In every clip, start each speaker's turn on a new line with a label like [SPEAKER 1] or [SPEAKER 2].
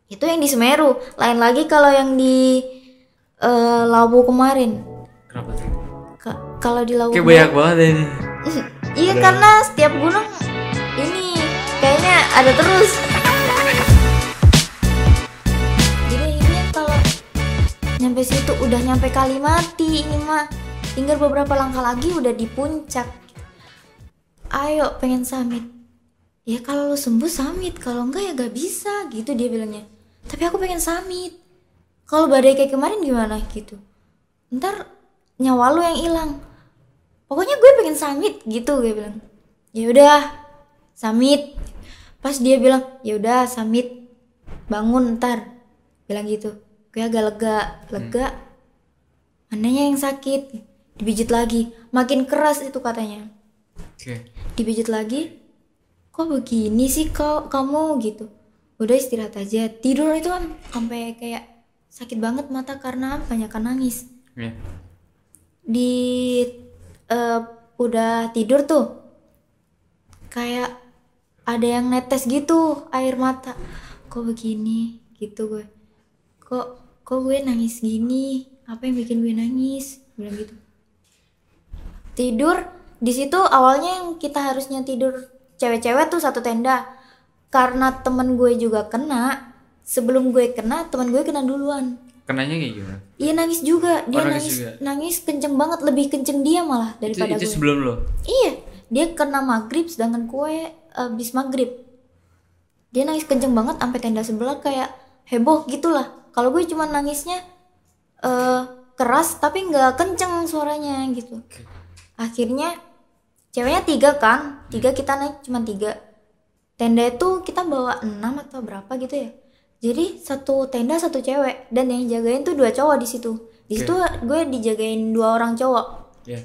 [SPEAKER 1] Itu yang di Semeru. Lain lagi kalau yang di Lawu kemarin.
[SPEAKER 2] Kenapa tuh?
[SPEAKER 1] Kalau di Lawu
[SPEAKER 2] Kayak
[SPEAKER 1] kemarin,
[SPEAKER 2] banyak banget ini.
[SPEAKER 1] iya karena setiap gunung ini kayaknya ada terus. Jadi akhirnya kalau nyampe situ udah nyampe Kalimati, ini mah tinggal beberapa langkah lagi udah di puncak. Ayo pengen summit. Ya kalau lu sembuh summit, kalau enggak ya gak bisa gitu dia bilangnya. Tapi aku pengen summit. Kalau badai kayak kemarin gimana gitu. Ntar nyawa lu yang hilang. Pokoknya gue pengen summit gitu gue bilang. Ya udah summit. Pas dia bilang ya udah summit, bangun ntar, bilang gitu. Gue agak lega. Mananya yang sakit, dipijit lagi, makin keras itu katanya.
[SPEAKER 2] Oke.
[SPEAKER 1] Dipijit lagi, kok begini sih kamu gitu. Udah istirahat aja, tidur itu kan sampai kayak sakit banget mata karena banyakan nangis.
[SPEAKER 2] Iya.
[SPEAKER 1] Di udah tidur tuh kayak ada yang netes gitu air mata. Kok begini gitu gue. Kok gue nangis gini? Apa yang bikin gue nangis? Bilang gitu. Tidur di situ awalnya yang kita harusnya tidur cewek-cewek tuh satu tenda. Karena temen gue juga kena. Sebelum gue kena, temen gue kena duluan.
[SPEAKER 2] Kenanya kayak gimana?
[SPEAKER 1] Iya nangis juga. Dia
[SPEAKER 2] nangis juga?
[SPEAKER 1] nangis kenceng banget, lebih kenceng dia malah daripada
[SPEAKER 2] Itu
[SPEAKER 1] gue.
[SPEAKER 2] sebelum lo?
[SPEAKER 1] Iya, dia kena maghrib sedangkan gue abis maghrib. Dia nangis kenceng banget sampai tenda sebelah kayak heboh gitulah. Kalau gue cuma nangisnya keras tapi nggak kenceng suaranya gitu. Akhirnya ceweknya 3 kan, 3 kita naik cuma 3. Tenda itu kita bawa 6 atau berapa gitu ya. Jadi satu tenda satu cewek dan yang jagain tuh 2 cowok di situ. Di situ gue dijagain 2 orang cowok.
[SPEAKER 2] Iya.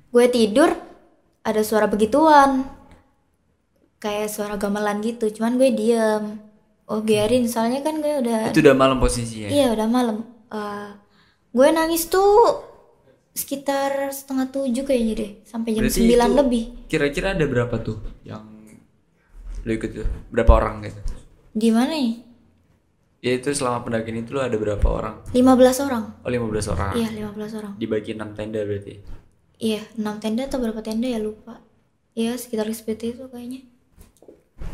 [SPEAKER 1] Gue tidur ada suara begituan. Kayak suara gamelan gitu, cuman gue diem. Oh biarin, soalnya kan gue udah.
[SPEAKER 2] Itu udah malam posisinya.
[SPEAKER 1] Iya udah malam. Gue nangis tuh sekitar 6:30 kayaknya deh, sampai jam
[SPEAKER 2] Berarti
[SPEAKER 1] 9
[SPEAKER 2] itu
[SPEAKER 1] lebih.
[SPEAKER 2] Kira-kira ada berapa tuh yang lo ikut tuh? Berapa orang gitu?
[SPEAKER 1] Di mana ya?
[SPEAKER 2] Ya itu selama pendakian itu lo ada berapa orang?
[SPEAKER 1] 15 orang.
[SPEAKER 2] Oh 15 orang.
[SPEAKER 1] Iya 15 orang.
[SPEAKER 2] Dibagi 6 tenda berarti.
[SPEAKER 1] Iya 6 tenda atau berapa tenda ya lupa. Iya sekitar seperti itu kayaknya.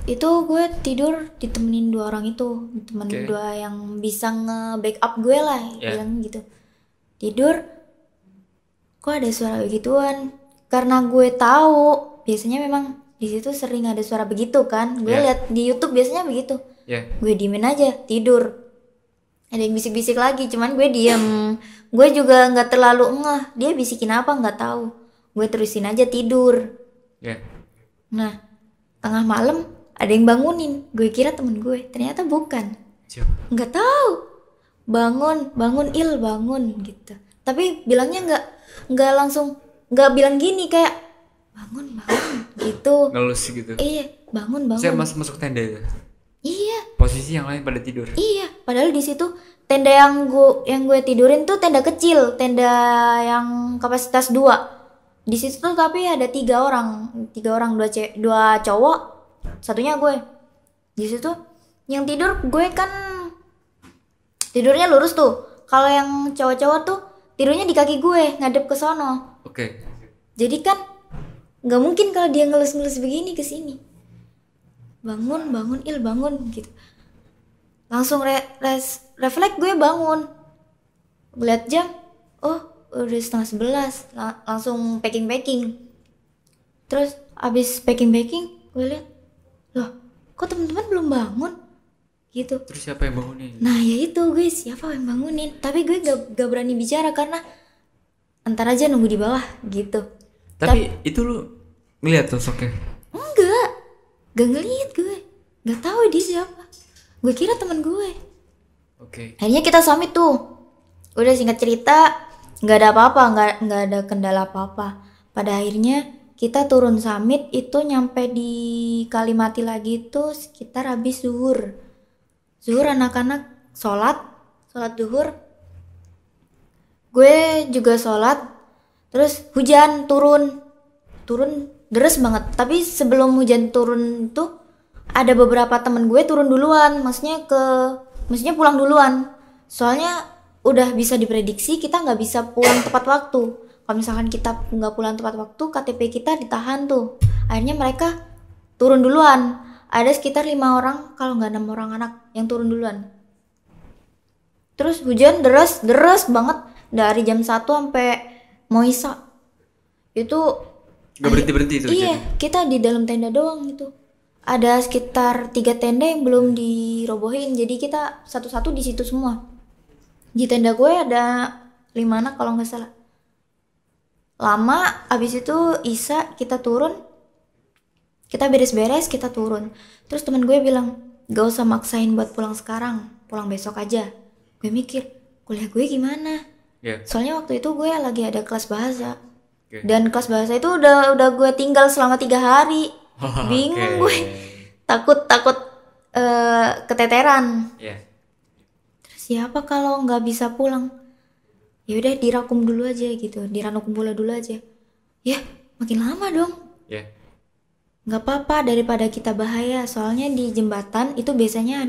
[SPEAKER 1] Itu gue tidur ditemenin 2 orang itu, temen 2 yang bisa nge-backup gue lah, bilang gitu. Tidur, kok ada suara begituan? Karena gue tahu biasanya memang di situ sering ada suara begitu kan. Gue lihat di YouTube biasanya begitu. Gue diemin aja, tidur. Ada yang bisik-bisik lagi, cuman gue diem. Gue juga nggak terlalu ngeh, dia bisikin apa nggak tahu. Gue terusin aja tidur. Nah, tengah malam ada yang bangunin. Gue kira temen gue, ternyata bukan.
[SPEAKER 2] Siapa?
[SPEAKER 1] Nggak tahu. Bangun Il, bangun gitu. Tapi bilangnya nggak langsung, nggak bilang gini kayak bangun gitu.
[SPEAKER 2] Ngelus gitu.
[SPEAKER 1] Iya, bangun.
[SPEAKER 2] Saya masuk tenda itu.
[SPEAKER 1] Iya.
[SPEAKER 2] Posisi yang lain pada tidur.
[SPEAKER 1] Iya, padahal di situ tenda yang gue tidurin tuh tenda kecil, tenda yang kapasitas 2. Di situ tuh tapi ada 3 orang, 2 cowok, satunya gue. Di situ yang tidur gue kan tidurnya lurus tuh. Kalau yang cowok-cowok tuh tidurnya di kaki gue, ngadep ke sono.
[SPEAKER 2] Oke.
[SPEAKER 1] Jadi kan nggak mungkin kalau dia ngelus-ngelus begini ke sini. Bangun Il, bangun gitu. Langsung refleks gue bangun. Lihat jam, oh udah 10:30. Langsung packing. Terus abis packing gue lihat, loh kok teman-teman belum bangun gitu.
[SPEAKER 2] Terus siapa yang bangunin?
[SPEAKER 1] Nah ya itu gue, siapa yang bangunin. Tapi gue gak berani bicara karena entar aja nunggu di bawah gitu.
[SPEAKER 2] Tapi itu lu ngeliat sosoknya?
[SPEAKER 1] Gak ngeliat gue, gak tahu dia siapa. Gue kira teman gue.
[SPEAKER 2] Oke.
[SPEAKER 1] Akhirnya kita summit tuh. Udah singkat cerita, nggak ada apa-apa, nggak ada kendala apa-apa. Pada akhirnya kita turun summit itu nyampe di Kalimati lagi tuh sekitar habis zuhur. Zuhur anak-anak sholat zuhur. Gue juga sholat. Terus hujan turun deras banget. Tapi sebelum hujan turun tuh ada beberapa temen gue turun duluan, maksudnya pulang duluan. Soalnya udah bisa diprediksi kita nggak bisa pulang tepat waktu. Kalau misalkan kita nggak pulang tepat waktu, KTP kita ditahan tuh. Akhirnya mereka turun duluan. Ada sekitar 5 orang, kalau nggak 6 orang anak yang turun duluan. Terus hujan deras banget dari jam 1 sampai mau isak. Itu
[SPEAKER 2] Gak berhenti itu.
[SPEAKER 1] iya, kita di dalam tenda doang gitu. Ada sekitar 3 tenda yang belum dirobohin, jadi kita satu-satu di situ semua. Di tenda gue ada 5 anak kalau nggak salah. Lama, abis itu Isa kita turun, kita beres-beres, kita turun. Terus teman gue bilang, gak usah maksain buat pulang sekarang, pulang besok aja. Gue mikir, kuliah gue gimana? Soalnya waktu itu gue lagi ada kelas bahasa. Dan kelas bahasa itu udah gue tinggal selama 3 hari. Bingung gue, takut keteteran. Terus siapa kalau nggak bisa pulang? Ya udah dirakum dulu aja gitu, dirakum bola dulu aja. Ya makin lama dong. Nggak apa-apa daripada kita bahaya. Soalnya di jembatan itu biasanya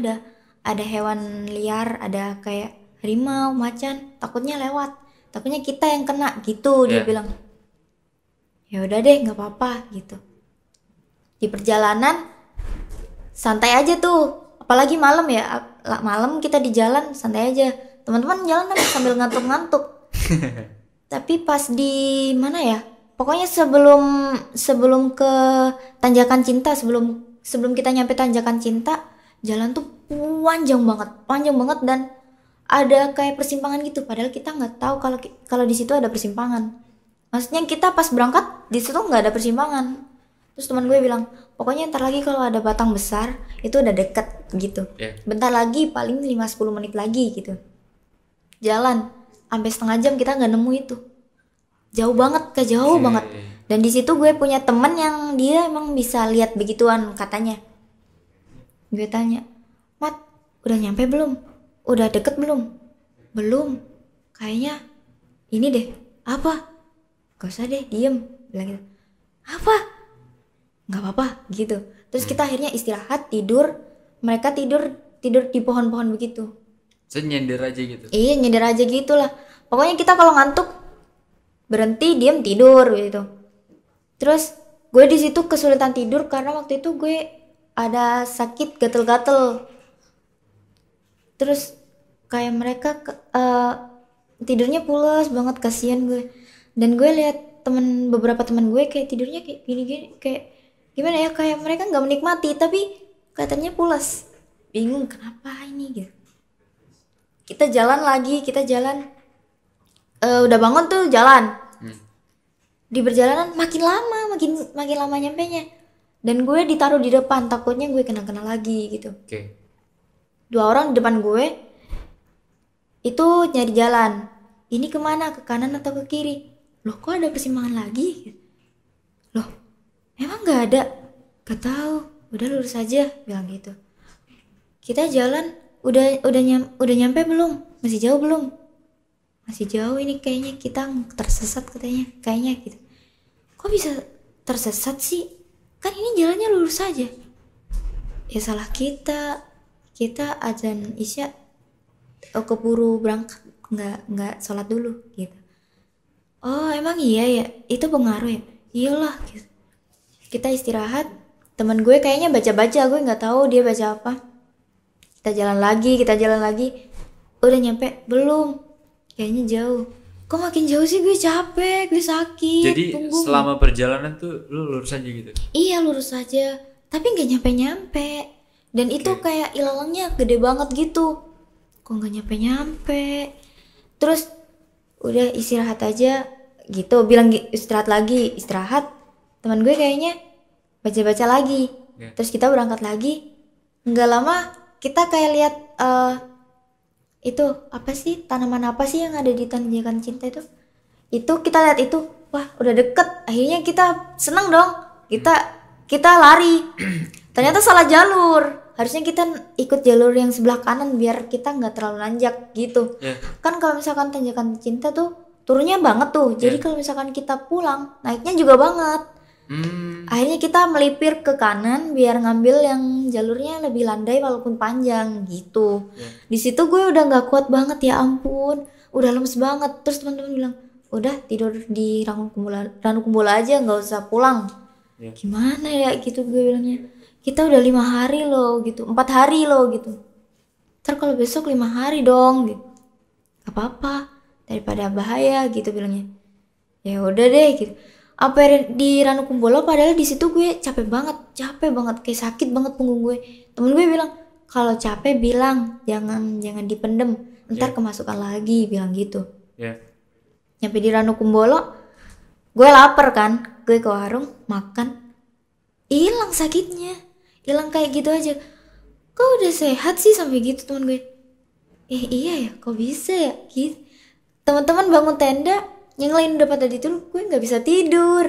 [SPEAKER 1] ada hewan liar, ada kayak harimau, macan. Takutnya lewat, takutnya kita yang kena gitu. Dia bilang, ya udah deh nggak apa-apa gitu. Di perjalanan santai aja tuh, apalagi malam ya, malam kita di jalan santai aja. Teman-teman jalan sambil ngantuk-ngantuk. Tapi pas di mana ya, pokoknya sebelum ke tanjakan cinta, sebelum kita nyampe tanjakan cinta, jalan tuh panjang banget dan ada kayak persimpangan gitu. Padahal kita nggak tahu kalau di situ ada persimpangan. Maksudnya kita pas berangkat di situ nggak ada persimpangan. Terus teman gue bilang, pokoknya ntar lagi kalau ada batang besar itu udah deket gitu. Bentar lagi paling 5-10 menit lagi gitu. Jalan sampai setengah jam kita nggak nemu itu. Jauh banget, jauh banget. Dan di situ gue punya temen yang dia emang bisa lihat begituan katanya. Gue tanya, Mat, udah nyampe belum? Udah deket belum? Belum. Kayaknya ini deh. Apa? Gak usah deh, diem. Bilang gitu. Apa? Nggak apa-apa gitu. Terus kita akhirnya istirahat, tidur. Mereka tidur di pohon-pohon begitu.
[SPEAKER 2] Saya nyender aja gitu.
[SPEAKER 1] Iya, nyender aja gitulah. Pokoknya kita kalau ngantuk berhenti, diem, tidur gitu. Terus gue di situ kesulitan tidur karena waktu itu gue ada sakit gatel-gatel. Terus kayak mereka tidurnya pulas banget, kasihan gue. Dan gue lihat beberapa teman gue kayak tidurnya kayak gini-gini, kayak gimana ya, kayak mereka nggak menikmati tapi katanya pulas. Bingung kenapa ini gitu. Kita jalan udah bangun tuh jalan. Di perjalanan makin lama nyampenya. Dan gue ditaruh di depan, takutnya gue kena lagi gitu. 2 orang di depan gue itu nyari jalan. Ini kemana, ke kanan atau ke kiri? Loh kok ada persimpangan lagi? Loh emang nggak ada? Gak tahu. Udah lurus aja, bilang gitu. Kita jalan, udah nyampe belum? Masih jauh belum? Masih jauh ini, kayaknya kita tersesat katanya, kayaknya gitu. Kok bisa tersesat sih? Kan ini jalannya lurus aja. Ya salah kita azan isya keburu berangkat, nggak sholat dulu gitu. Oh emang iya ya, itu pengaruh ya? Iyalah gitu. Kita istirahat, teman gue kayaknya baca-baca, gue nggak tahu dia baca apa. Kita jalan lagi, udah nyampe belum? Kayaknya jauh. Kok makin jauh sih, gue capek, gue sakit.
[SPEAKER 2] Jadi punggung. Selama perjalanan tuh lu lurus aja gitu?
[SPEAKER 1] Iya lurus aja, tapi nggak nyampe. Dan itu kayak ilalangnya gede banget gitu. Kok nggak nyampe. Terus udah istirahat aja gitu, bilang istirahat. Teman gue kayaknya baca-baca lagi. Terus kita berangkat lagi. Nggak lama kita kayak lihat itu apa sih, tanaman apa sih yang ada di tanjakan cinta itu kita lihat itu, wah udah deket. Akhirnya kita senang dong, kita lari. Ternyata salah jalur, harusnya kita ikut jalur yang sebelah kanan biar kita nggak terlalu nanjak gitu. Kan kalau misalkan tanjakan cinta tuh turunnya banget tuh, jadi kalau misalkan kita pulang naiknya juga banget. Akhirnya kita melipir ke kanan biar ngambil yang jalurnya lebih landai walaupun panjang gitu. Di situ gue udah nggak kuat banget, ya ampun, udah lemes banget. Terus teman-teman bilang, udah tidur di Ranukumbolo aja, nggak usah pulang. Gimana ya gitu gue bilangnya. Kita udah 5 hari loh gitu, 4 hari loh gitu. Ntar kalau besok 5 hari dong gitu. Gak apa-apa, daripada bahaya gitu bilangnya. Ya udah deh gitu. Apa di Ranukumbolo padahal di situ gue capek banget kayak sakit banget punggung gue. Temen gue bilang kalau capek bilang jangan dipendem, ntar kemasukan lagi, bilang gitu. Nyampe di Ranukumbolo gue lapar kan, gue ke warung makan, hilang sakitnya, hilang kayak gitu aja. Kok udah sehat sih sampai gitu temen gue. Iya ya, kok bisa ya gitu. Teman-teman bangun tenda, yang lain udah pada tidur, gue nggak bisa tidur.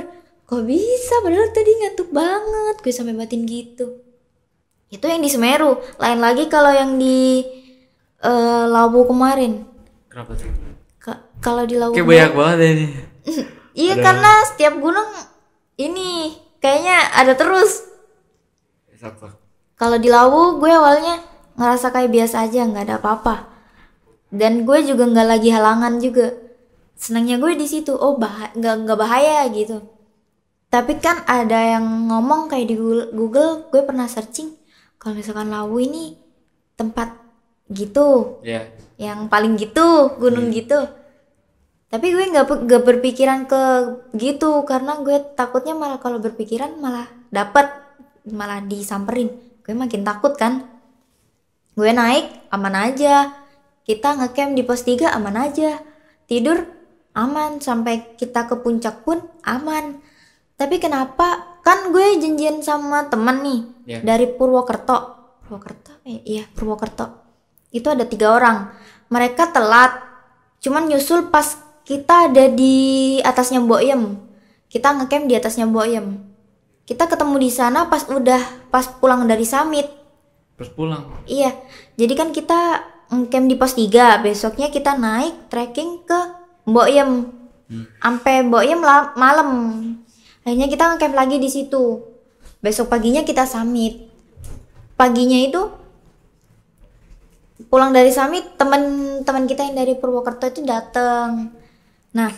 [SPEAKER 1] Kok bisa? Padahal tadi ngantuk banget, gue sampai batin gitu. Itu yang di Semeru. Lain lagi kalau yang di Lawu kemarin.
[SPEAKER 2] Kenapa tuh?
[SPEAKER 1] Kalau di Lawu
[SPEAKER 2] kayak banyak banget ya ini.
[SPEAKER 1] Iya, karena setiap gunung ini kayaknya ada terus. Kalau di Lawu gue awalnya ngerasa kayak biasa aja, nggak ada apa-apa. Dan gue juga nggak lagi halangan juga. Senangnya gue di situ, nggak bahaya gitu. Tapi kan ada yang ngomong kayak di Google, gue pernah searching kalau misalkan Lawu ini tempat gitu, yang paling gitu, gunung gitu. Tapi gue nggak berpikiran ke gitu, karena gue takutnya malah kalau berpikiran malah disamperin. Gue makin takut kan. Gue naik aman aja, kita ngecamp di pos 3 aman aja, tidur aman, sampai kita ke puncak pun aman. Tapi kenapa, kan gue janjian sama temen nih dari Purwokerto. Itu ada 3 orang. Mereka telat, cuman nyusul pas kita ada di atasnya Mbok Yem. Kita ngecamp di atasnya Mbok Yem. Kita ketemu di sana pas pulang dari summit.
[SPEAKER 2] Pas pulang?
[SPEAKER 1] Iya, jadi kan kita ngecamp di pos 3. Besoknya kita naik trekking ke Mbok Yem, sampai Mbok Yem malam. Akhirnya kita ngecamp lagi di situ. Besok paginya kita summit. Paginya itu pulang dari summit, teman kita yang dari Purwokerto itu datang. Nah,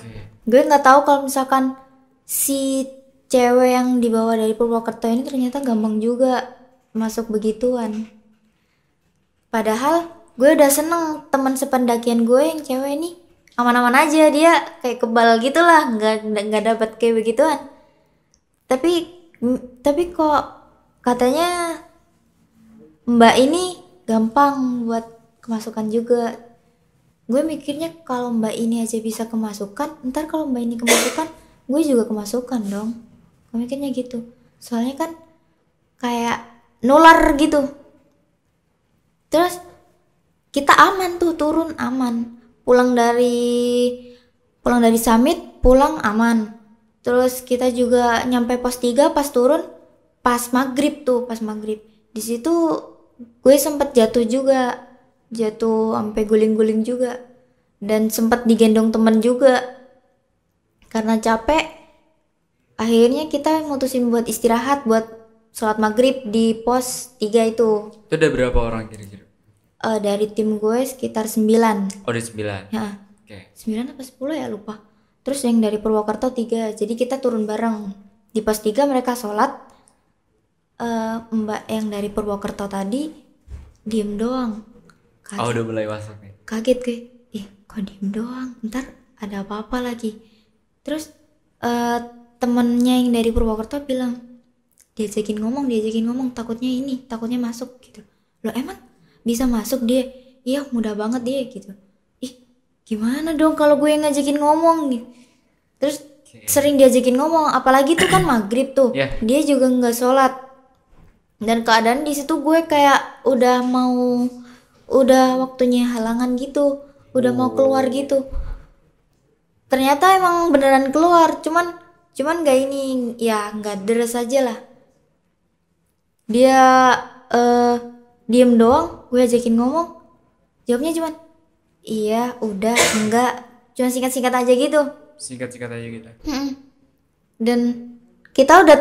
[SPEAKER 1] gue nggak tahu kalau misalkan si cewek yang dibawa dari Purwokerto ini ternyata gampang juga masuk begituan. Padahal gue udah seneng teman sependakian gue yang cewek ini aman-aman aja, dia kayak kebal gitulah, nggak dapat kayak begituan. Tapi kok katanya Mbak ini gampang buat kemasukan juga. Gue mikirnya kalau Mbak ini aja bisa kemasukan, ntar kalau Mbak ini kemasukan, gue juga kemasukan dong. Gue mikirnya gitu. Soalnya kan kayak nular gitu. Terus kita aman tuh, turun aman. Pulang dari summit pulang aman. Terus kita juga nyampe pos 3 pas turun pas maghrib. Di situ gue sempet jatuh sampai guling-guling juga, dan sempet digendong temen juga. Karena capek, akhirnya kita mutusin buat istirahat, buat sholat maghrib di pos 3 itu.
[SPEAKER 2] Itu ada berapa orang kira-kira?
[SPEAKER 1] Dari tim gue sekitar 9.
[SPEAKER 2] Oh, ada 9.
[SPEAKER 1] Ya. 9 apa 10 ya, lupa. Terus yang dari Purwokerto 3. Jadi kita turun bareng. Di pos 3 mereka sholat. Mbak yang dari Purwokerto tadi diem doang.
[SPEAKER 2] Kaget. Udah mulai masuk nih.
[SPEAKER 1] Kaget gue. Kok diem doang? Ntar ada apa-apa lagi. Terus temennya yang dari Purwokerto bilang, diajakin ngomong, takutnya masuk gitu. Loh, emang bisa masuk dia? Iya, mudah banget dia gitu. Gimana dong kalau gue yang ngajakin ngomong nih? Terus sering diajakin ngomong, apalagi tuh kan maghrib tuh. Dia juga nggak sholat. Dan keadaan di situ gue kayak udah waktunya halangan gitu, udah mau keluar gitu. Ternyata emang beneran keluar, cuman nggak ini, ya nggak deres aja lah. Dia diem doang, gue ajakin ngomong, jawabnya cuman iya, udah, enggak, cuma singkat-singkat aja gitu.
[SPEAKER 2] Singkat-singkat aja gitu.
[SPEAKER 1] Dan kita udah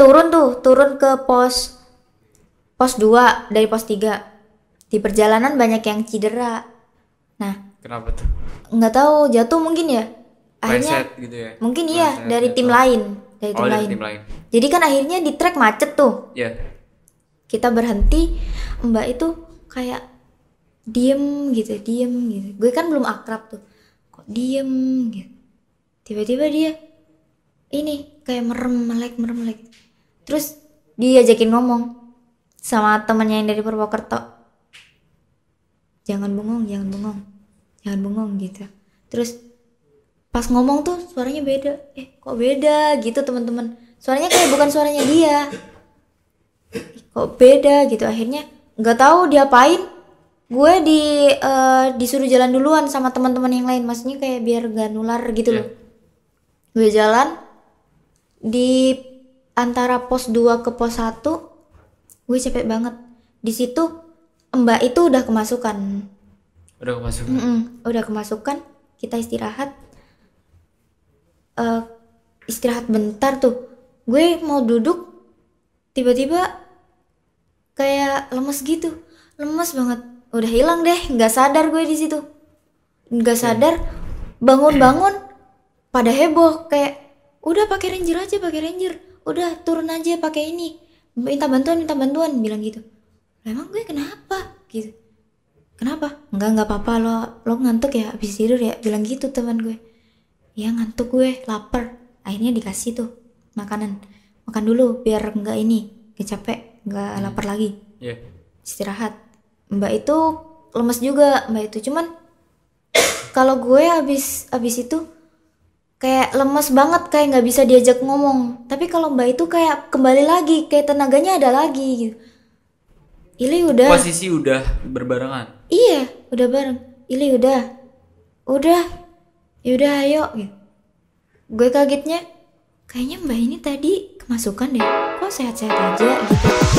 [SPEAKER 1] turun ke pos 2 dari pos 3. Di perjalanan banyak yang cedera. Nah,
[SPEAKER 2] Kenapa tuh?
[SPEAKER 1] nggak tahu jatuh mungkin ya. Akhirnya
[SPEAKER 2] Mindset gitu ya.
[SPEAKER 1] mungkin iya
[SPEAKER 2] Mindset
[SPEAKER 1] dari tim
[SPEAKER 2] jatuh.
[SPEAKER 1] lain, dari tim
[SPEAKER 2] Oh, dari
[SPEAKER 1] lain.
[SPEAKER 2] tim lain.
[SPEAKER 1] Jadi kan akhirnya di trek macet tuh.
[SPEAKER 2] Iya.
[SPEAKER 1] Kita berhenti, Mbak itu kayak diem gitu. Gue kan belum akrab tuh. Kok diem gitu. Tiba-tiba dia ini kayak merem melek. Terus dia ajakin ngomong sama temannya yang dari Purwokerto. Jangan bengong gitu. Terus pas ngomong tuh suaranya beda. Kok beda gitu teman-teman. Suaranya kayak bukan suaranya dia. Kok beda gitu. Akhirnya nggak tahu diapain. Gue disuruh jalan duluan sama teman-teman yang lain. Maksudnya kayak biar gak nular gitu loh. Gue jalan di antara pos 2 ke pos 1. Gue capek banget. Di situ Mbak itu udah kemasukan. Udah kemasukan. Kita istirahat. Istirahat bentar tuh. Gue mau duduk, tiba-tiba kayak lemes gitu. Lemes banget. Udah hilang deh, nggak sadar gue di situ. Nggak sadar, bangun-bangun pada heboh kayak udah pakai ranger aja, udah turun aja pakai ini, minta bantuan bilang gitu. Emang gue kenapa gitu? Kenapa? Enggak apa-apa, lo ngantuk ya habis tidur ya, bilang gitu teman gue. Ya ngantuk gue, lapar. Akhirnya dikasih tuh makan dulu biar enggak capek, enggak lapar lagi. Istirahat. Mbak itu lemes juga, cuman kalau gue habis itu kayak lemes banget, kayak nggak bisa diajak ngomong. Tapi kalau Mbak itu kayak kembali lagi, kayak tenaganya ada lagi gitu. Ili udah.
[SPEAKER 2] Posisi udah berbarengan.
[SPEAKER 1] Iya, udah bareng. Ili udah. Yaudah ayo gitu. Gue kagetnya, kayaknya Mbak ini tadi kemasukan deh. Kok sehat-sehat aja gitu.